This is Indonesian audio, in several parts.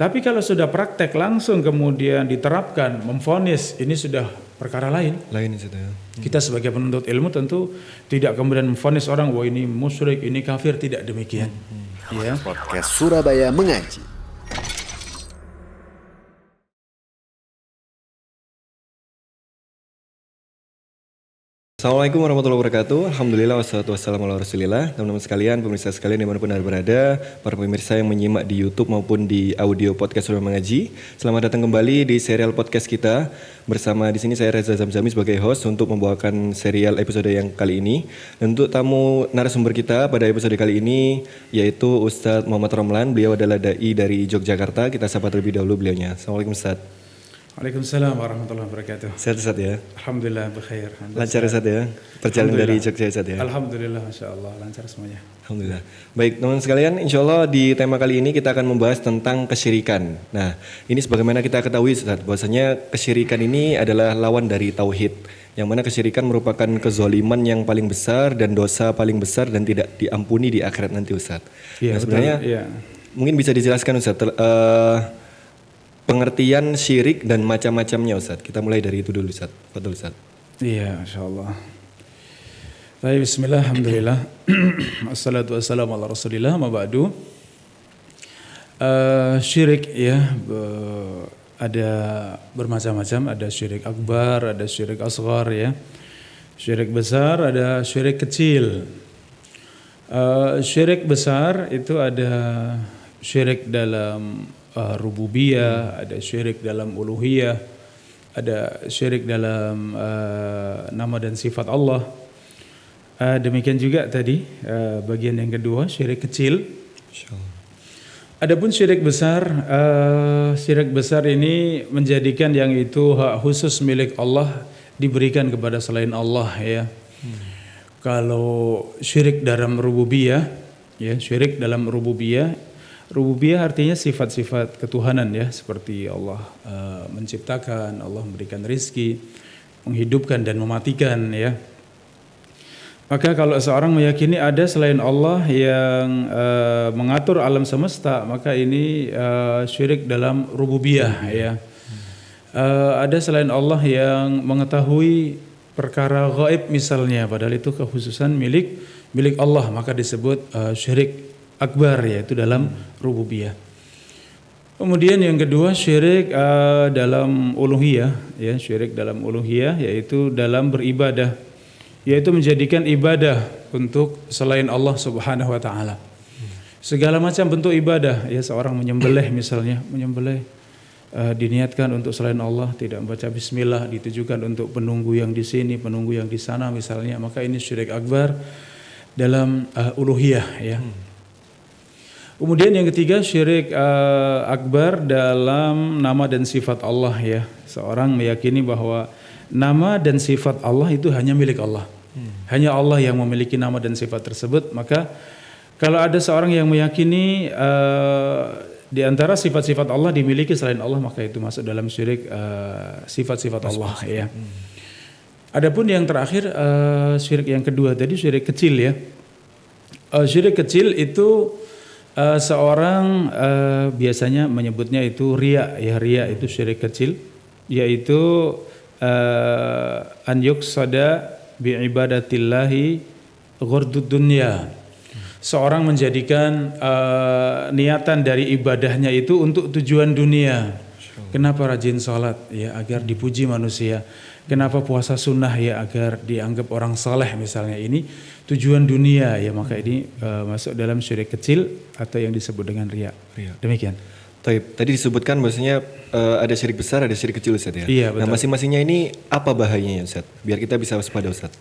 Tapi kalau sudah praktek langsung kemudian diterapkan, memvonis, ini sudah perkara lain. Lain Ustaz ya. Kita sebagai penuntut ilmu tentu tidak kemudian memvonis orang, wah ini musyrik, ini kafir, tidak demikian. Ya. Podcast Surabaya Mengaji. Assalamualaikum warahmatullahi wabarakatuh. Alhamdulillah wassalatu wassalamu ala rasulillah. Teman-teman sekalian, pemirsa sekalian dimanapun Anda berada, para pemirsa yang menyimak di YouTube maupun di audio podcast Surabaya Mengaji, selamat datang kembali di serial podcast kita. Bersama di sini saya Reza Zamzami sebagai host untuk membawakan serial episode yang kali ini. Dan untuk tamu narasumber kita pada episode kali ini yaitu Ustadz Muhammad Romlan. Beliau adalah dai dari Yogyakarta. Kita sapa terlebih dahulu beliaunya. Assalamualaikum Ustadz. Waalaikumsalam warahmatullahi wabarakatuh. Sehat Ustadz ya? Alhamdulillah bekhair. Lancar Ustadz ya? Perjalanan dari Jogja Ustadz ya? Alhamdulillah, Masya Allah, lancar semuanya. Alhamdulillah. Baik teman-teman sekalian, insya Allah di tema kali ini kita akan membahas tentang kesyirikan. Nah, ini sebagaimana kita ketahui Ustadz, bahwasanya kesyirikan ini adalah lawan dari tauhid. Yang mana kesyirikan merupakan kezaliman yang paling besar dan dosa paling besar dan tidak diampuni di akhirat nanti Ustadz. Iya, nah sebenarnya mungkin bisa dijelaskan Ustadz, pengertian syirik dan macam-macamnya Ustadz. Kita mulai dari itu dulu Ustadz. Betul Ustadz. Iya, insyaAllah. Baik, bismillah, alhamdulillah. Assalatu wassalamu ala rasulillah, ma ba'du. Syirik ya, ada bermacam-macam. Ada syirik akbar, ada syirik asghar ya. Syirik besar, ada syirik kecil. Syirik besar itu ada syirik dalam rububiyah, ada syirik dalam uluhiyah, ada syirik dalam nama dan sifat Allah. Demikian juga tadi bagian yang kedua syirik kecil. Adapun syirik besar ini menjadikan yang itu hak khusus milik Allah diberikan kepada selain Allah ya. Kalau syirik dalam rububiyah ya, syirik dalam rububiyah artinya sifat-sifat ketuhanan ya, seperti Allah menciptakan, Allah memberikan rizki, menghidupkan dan mematikan ya. Maka kalau seorang meyakini ada selain Allah yang mengatur alam semesta, maka ini syirik dalam rububiyah ya. Ada selain Allah yang mengetahui perkara gaib misalnya, padahal itu kekhususan milik Allah, maka disebut syirik akbar yaitu dalam rububiyah. Kemudian yang kedua syirik dalam uluhiyah ya, syirik dalam uluhiyah yaitu dalam beribadah, yaitu menjadikan ibadah untuk selain Allah Subhanahu wa taala. Segala macam bentuk ibadah ya, seorang menyembelih misalnya, diniatkan untuk selain Allah, tidak membaca bismillah, ditujukan untuk penunggu yang di sini, penunggu yang di sana misalnya, maka ini syirik akbar dalam uluhiyah ya. Kemudian yang ketiga syirik akbar dalam nama dan sifat Allah ya. Seorang meyakini bahwa nama dan sifat Allah itu hanya milik Allah. Hanya Allah yang memiliki nama dan sifat tersebut. Maka kalau ada seorang yang meyakini di antara sifat-sifat Allah dimiliki selain Allah, maka itu masuk dalam syirik sifat-sifat Allah ya. Adapun yang terakhir syirik yang kedua tadi syirik kecil ya. Syirik kecil itu seorang biasanya menyebutnya itu riya ya, riya itu syirik kecil, yaitu an yuqsada bi ibadatillahi ghurdud dunya. Seorang menjadikan niatan dari ibadahnya itu untuk tujuan dunia. Kenapa rajin sholat ya, agar dipuji manusia. Kenapa puasa sunnah ya, agar dianggap orang saleh misalnya. Ini tujuan dunia ya, maka ini masuk dalam syirik kecil atau yang disebut dengan riya. Demikian. Tadi disebutkan bahwasanya ada syirik besar, ada syirik kecil Ustaz ya. Iya, betul. Nah masing-masingnya ini apa bahayanya Ustaz? Biar kita bisa waspada Ustaz.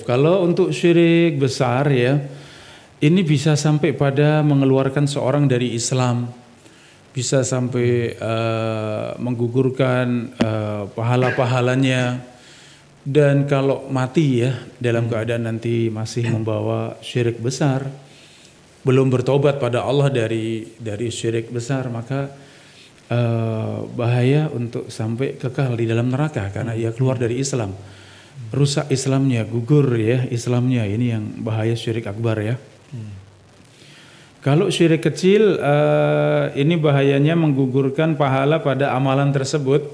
Kalau untuk syirik besar ya, ini bisa sampai pada mengeluarkan seorang dari Islam. Bisa sampai menggugurkan pahala-pahalanya, dan kalau mati ya dalam keadaan nanti masih membawa syirik besar, belum bertobat pada Allah dari syirik besar, maka bahaya untuk sampai kekal di dalam neraka karena ia keluar dari Islam, rusak Islamnya, gugur ya Islamnya. Ini yang bahaya syirik akbar ya. Kalau syirik kecil ini bahayanya menggugurkan pahala pada amalan tersebut,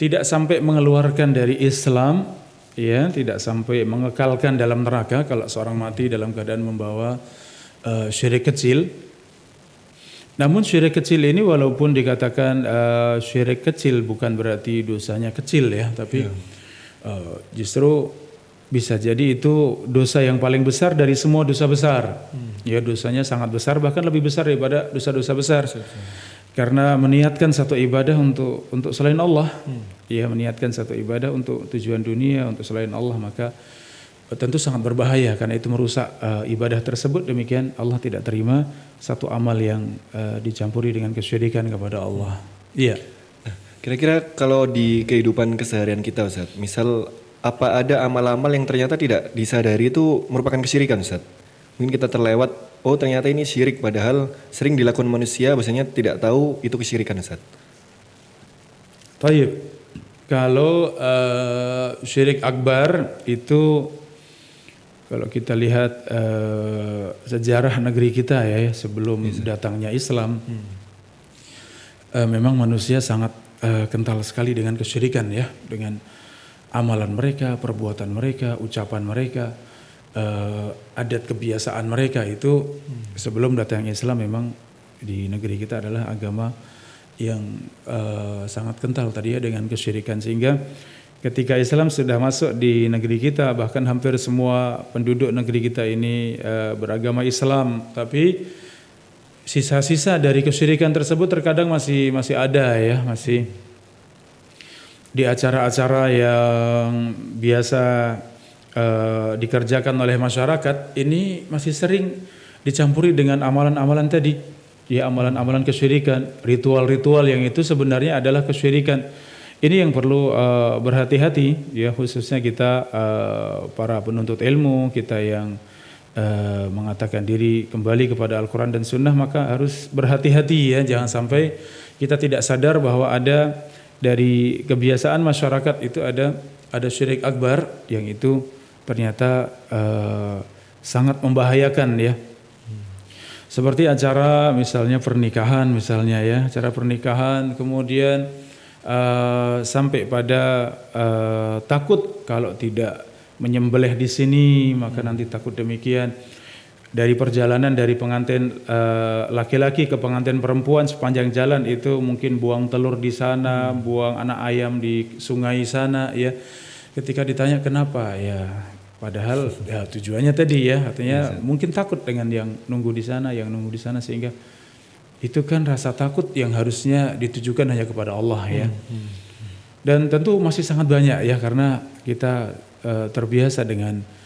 tidak sampai mengeluarkan dari Islam, ya, tidak sampai mengekalkan dalam neraka kalau seorang mati dalam keadaan membawa syirik kecil. Namun syirik kecil ini walaupun dikatakan syirik kecil bukan berarti dosanya kecil ya, tapi justru bisa jadi itu dosa yang paling besar dari semua dosa besar. Ya, dosanya sangat besar, bahkan lebih besar daripada dosa-dosa besar. Karena meniatkan satu ibadah untuk selain Allah. Ya, meniatkan satu ibadah untuk tujuan dunia, untuk selain Allah, maka tentu sangat berbahaya karena itu merusak ibadah tersebut. Demikian Allah tidak terima satu amal yang dicampuri dengan kesyirikan kepada Allah. Iya. Kira-kira kalau di kehidupan keseharian kita Ustaz, misal apa ada amal-amal yang ternyata tidak disadari itu merupakan kesyirikan Ustaz? Mungkin kita terlewat, oh ternyata ini syirik, padahal sering dilakukan manusia, biasanya tidak tahu itu kesyirikan Ustaz. Baik, kalau syirik akbar itu kalau kita lihat sejarah negeri kita ya sebelum datangnya Islam, memang manusia sangat kental sekali dengan kesyirikan ya, dengan amalan mereka, perbuatan mereka, ucapan mereka, adat kebiasaan mereka itu sebelum datangnya Islam memang di negeri kita adalah agama yang sangat kental tadi ya dengan kesyirikan, sehingga ketika Islam sudah masuk di negeri kita, bahkan hampir semua penduduk negeri kita ini beragama Islam, tapi sisa-sisa dari kesyirikan tersebut terkadang masih ada ya, masih di acara-acara yang biasa dikerjakan oleh masyarakat ini masih sering dicampuri dengan amalan-amalan tadi, ya, amalan-amalan kesyirikan, ritual-ritual yang itu sebenarnya adalah kesyirikan. Ini yang perlu berhati-hati ya, khususnya kita para penuntut ilmu, kita yang mengatakan diri kembali kepada Al-Quran dan Sunnah, maka harus berhati-hati ya, jangan sampai kita tidak sadar bahwa ada dari kebiasaan masyarakat itu ada syirik akbar yang itu ternyata sangat membahayakan ya. Seperti acara misalnya pernikahan misalnya ya, acara pernikahan kemudian sampai pada takut kalau tidak menyembelih di sini maka nanti takut demikian. Dari perjalanan dari pengantin laki-laki ke pengantin perempuan sepanjang jalan itu mungkin buang telur di sana, buang anak ayam di sungai sana ya. Ketika ditanya kenapa ya, padahal ya tujuannya tadi ya, artinya mungkin takut dengan yang nunggu di sana, sehingga itu kan rasa takut yang harusnya ditujukan hanya kepada Allah ya. Dan tentu masih sangat banyak ya, karena kita terbiasa dengan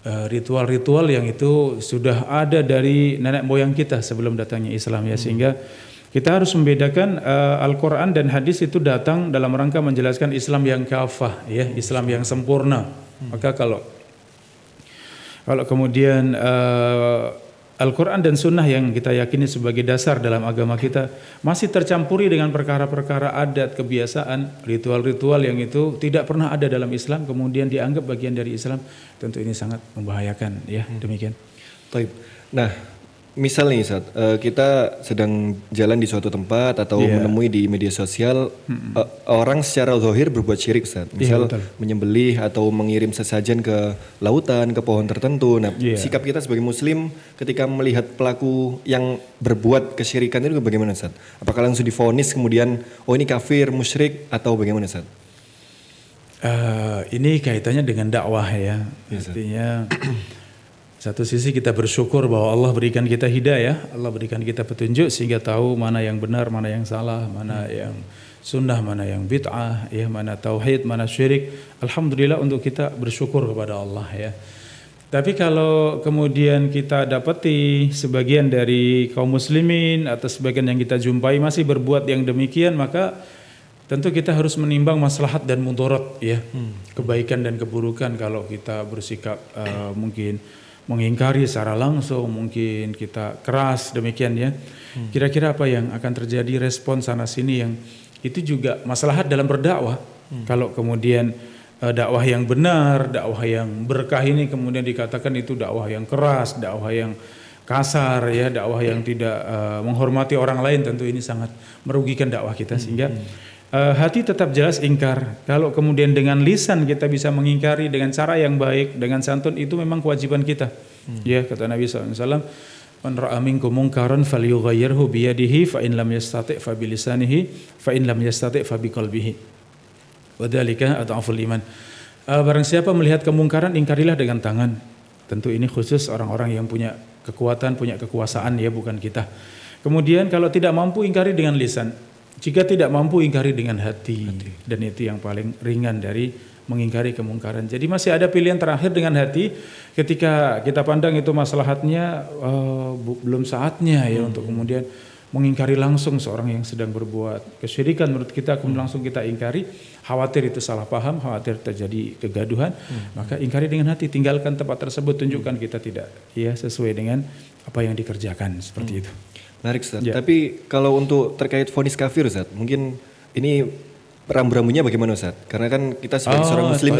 ritual-ritual yang itu sudah ada dari nenek moyang kita sebelum datangnya Islam ya, sehingga kita harus membedakan Al-Quran dan hadis itu datang dalam rangka menjelaskan Islam yang kafah ya, Islam yang sempurna. Maka kalau kemudian Al-Quran dan Sunnah yang kita yakini sebagai dasar dalam agama kita masih tercampuri dengan perkara-perkara adat, kebiasaan, ritual-ritual yang itu tidak pernah ada dalam Islam, kemudian dianggap bagian dari Islam, tentu ini sangat membahayakan ya, demikian. Taib. Nah, misal nih Ustaz, kita sedang jalan di suatu tempat atau menemui di media sosial orang secara zahir berbuat syirik Ustaz. Misal menyembelih atau mengirim sesajen ke lautan, ke pohon tertentu. Nah, sikap kita sebagai muslim ketika melihat pelaku yang berbuat kesyirikan itu bagaimana Ustaz? Apakah langsung divonis kemudian oh ini kafir, musyrik, atau bagaimana Ustaz? Ini kaitannya dengan dakwah ya. Artinya satu sisi kita bersyukur bahwa Allah berikan kita hidayah, Allah berikan kita petunjuk sehingga tahu mana yang benar, mana yang salah, mana yang sunnah, mana yang bid'ah, ya, mana tauhid, mana syirik. Alhamdulillah untuk kita bersyukur kepada Allah ya. Tapi kalau kemudian kita dapati sebagian dari kaum muslimin atau sebagian yang kita jumpai masih berbuat yang demikian, maka tentu kita harus menimbang maslahat dan mudarat ya, kebaikan dan keburukan. Kalau kita bersikap mungkin mengingkari secara langsung, mungkin kita keras demikian ya. Kira-kira apa yang akan terjadi, respon sana sini yang itu juga maslahat dalam berdakwah. Kalau kemudian dakwah yang benar, dakwah yang berkah ini kemudian dikatakan itu dakwah yang keras, dakwah yang kasar ya, dakwah yang tidak menghormati orang lain, tentu ini sangat merugikan dakwah kita. Sehingga hati tetap jelas ingkar. Kalau kemudian dengan lisan kita bisa mengingkari dengan cara yang baik, dengan santun, itu memang kewajiban kita. Ya, kata Nabi SAW, man ra'a minkum munkaran falyughayyirhu biyadihi fa in lam yastati' fa bilisanihi fa in lam yastati' fa biqalbihi wa dzalika adhaful iman. Barang siapa melihat kemungkaran, ingkarilah dengan tangan. Tentu ini khusus orang-orang yang punya kekuatan, punya kekuasaan ya, bukan kita. Kemudian kalau tidak mampu, ingkari dengan lisan. Jika tidak mampu, ingkari dengan hati. Dan itu yang paling ringan dari mengingkari kemungkaran. Jadi masih ada pilihan terakhir dengan hati. Ketika kita pandang itu maslahatnya belum saatnya ya untuk kemudian mengingkari langsung seorang yang sedang berbuat kesyirikan, menurut kita kemudian langsung kita ingkari, khawatir itu salah paham, khawatir terjadi kegaduhan, maka ingkari dengan hati, tinggalkan tempat tersebut, tunjukkan kita tidak ya sesuai dengan apa yang dikerjakan, seperti itu. Menarik Ustaz. Ya. Tapi kalau untuk terkait vonis kafir Ustaz, mungkin ini rambu-rambunya bagaimana Ustaz? Karena kan kita sebagai seorang muslim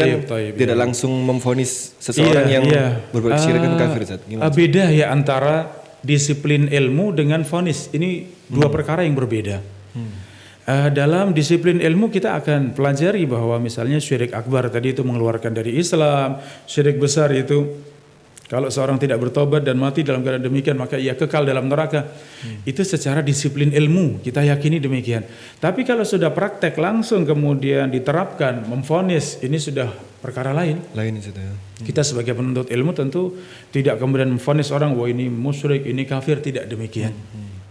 tidak langsung memvonis seseorang yang berbuat kesyirikan kafir Ustaz. Beda ya antara disiplin ilmu dengan vonis. Ini dua perkara yang berbeda. Dalam disiplin ilmu kita akan pelajari bahwa misalnya syirik akbar tadi itu mengeluarkan dari Islam, syirik besar itu kalau seorang tidak bertobat dan mati dalam keadaan demikian maka ia kekal dalam neraka. Itu secara disiplin ilmu kita yakini demikian. Tapi kalau sudah praktek langsung kemudian diterapkan, memvonis, ini sudah perkara lain. Lain itu ya. Kita sebagai penuntut ilmu tentu tidak kemudian memvonis orang wah ini musyrik, ini kafir, tidak demikian.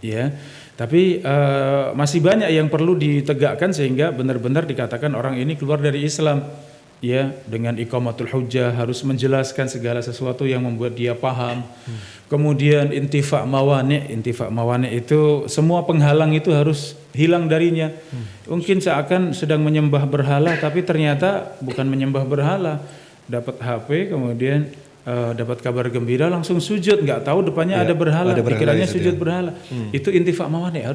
Ya. Tapi masih banyak yang perlu ditegakkan sehingga benar-benar dikatakan orang ini keluar dari Islam. Ya, dengan iqamatul hujjah, harus menjelaskan segala sesuatu yang membuat dia paham. Kemudian intifa' mawani' itu semua penghalang itu harus hilang darinya. Mungkin seakan sedang menyembah berhala tapi ternyata bukan menyembah berhala. Dapat HP kemudian dapat kabar gembira langsung sujud, nggak tahu depannya ada berhala, pikirannya sujud berhala. Itu intifa' mawani'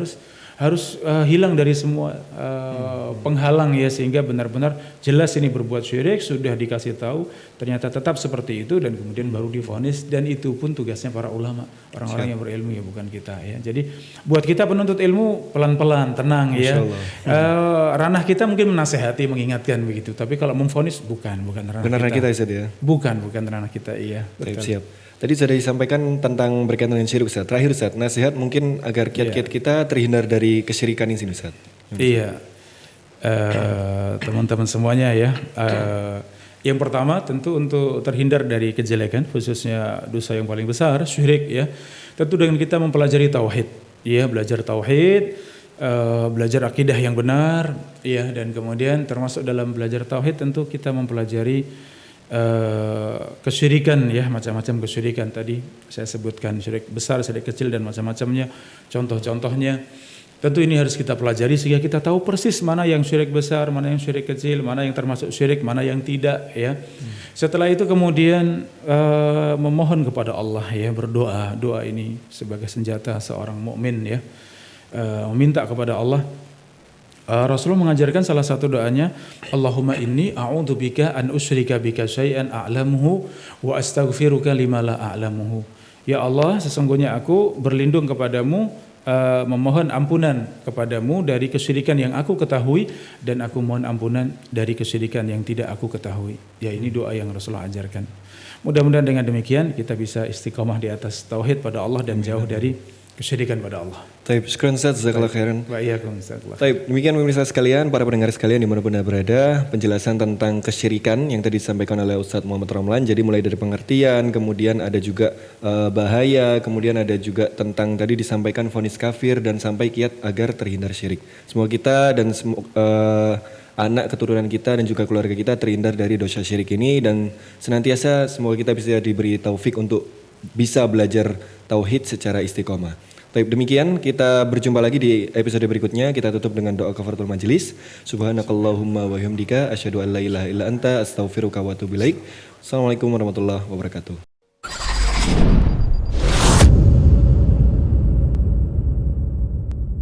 harus hilang dari semua penghalang ya, sehingga benar-benar jelas ini berbuat syirik, sudah dikasih tahu ternyata tetap seperti itu dan kemudian baru divonis, dan itu pun tugasnya para ulama, orang-orang yang berilmu ya, bukan kita ya. Jadi buat kita penuntut ilmu pelan-pelan, tenang ya. Ranah kita mungkin menasehati, mengingatkan begitu, tapi kalau memvonis bukan ranah kita. Ya? Bukan ranah kita, iya. Siap. Tadi sudah disampaikan tentang berkaitan dengan syirik Ustaz. Terakhir Ustaz, nasihat mungkin agar kiat-kiat kita terhindar dari kesyirikan ini Ustaz. Iya, teman-teman semuanya ya. Yang pertama tentu untuk terhindar dari kejelekan, khususnya dosa yang paling besar, syirik ya. Tentu dengan kita mempelajari tauhid, ya, belajar tauhid, belajar akidah yang benar, ya, dan kemudian termasuk dalam belajar tauhid tentu kita mempelajari kesyirikan ya, macam-macam kesyirikan tadi saya sebutkan, syirik besar, syirik kecil dan macam-macamnya, contoh-contohnya. Tentu ini harus kita pelajari sehingga kita tahu persis mana yang syirik besar, mana yang syirik kecil, mana yang termasuk syirik, mana yang tidak ya. Setelah itu kemudian memohon kepada Allah ya, berdoa. Doa ini sebagai senjata seorang mukmin ya. Meminta kepada Allah. Rasulullah mengajarkan salah satu doanya, Allahumma inni a'udzubika an usyrika bika syai'an a'lamuhu wa astaghfiruka lima la a'lamuhu. Ya Allah, sesungguhnya aku berlindung kepadamu, memohon ampunan kepadamu dari kesyirikan yang aku ketahui, dan aku mohon ampunan dari kesyirikan yang tidak aku ketahui. Ya, ini doa yang Rasulullah ajarkan. Mudah-mudahan dengan demikian kita bisa istiqomah di atas tauhid pada Allah dan jauh dari kesyirikan pada Allah. Taib, syukran Ustaz, jazakallahu khairan. Taib, demikian pemirsa sekalian, para pendengar sekalian dimanapun Anda berada, penjelasan tentang kesyirikan yang tadi disampaikan oleh Ustaz Muhammad Ramlan. Jadi mulai dari pengertian, kemudian ada juga bahaya, kemudian ada juga tentang tadi disampaikan vonis kafir dan sampai kiat agar terhindar syirik. Semoga kita dan anak keturunan kita dan juga keluarga kita terhindar dari dosa syirik ini, dan senantiasa semoga kita bisa diberi taufik untuk bisa belajar tauhid secara istiqomah. Baik, demikian kita berjumpa lagi di episode berikutnya. Kita tutup dengan doa kafaratul majelis. Subhanakallahumma wa bihamdika asyhadu an la ilaha illa anta astaghfiruka wa atubu ilaik. Assalamualaikum warahmatullahi wabarakatuh.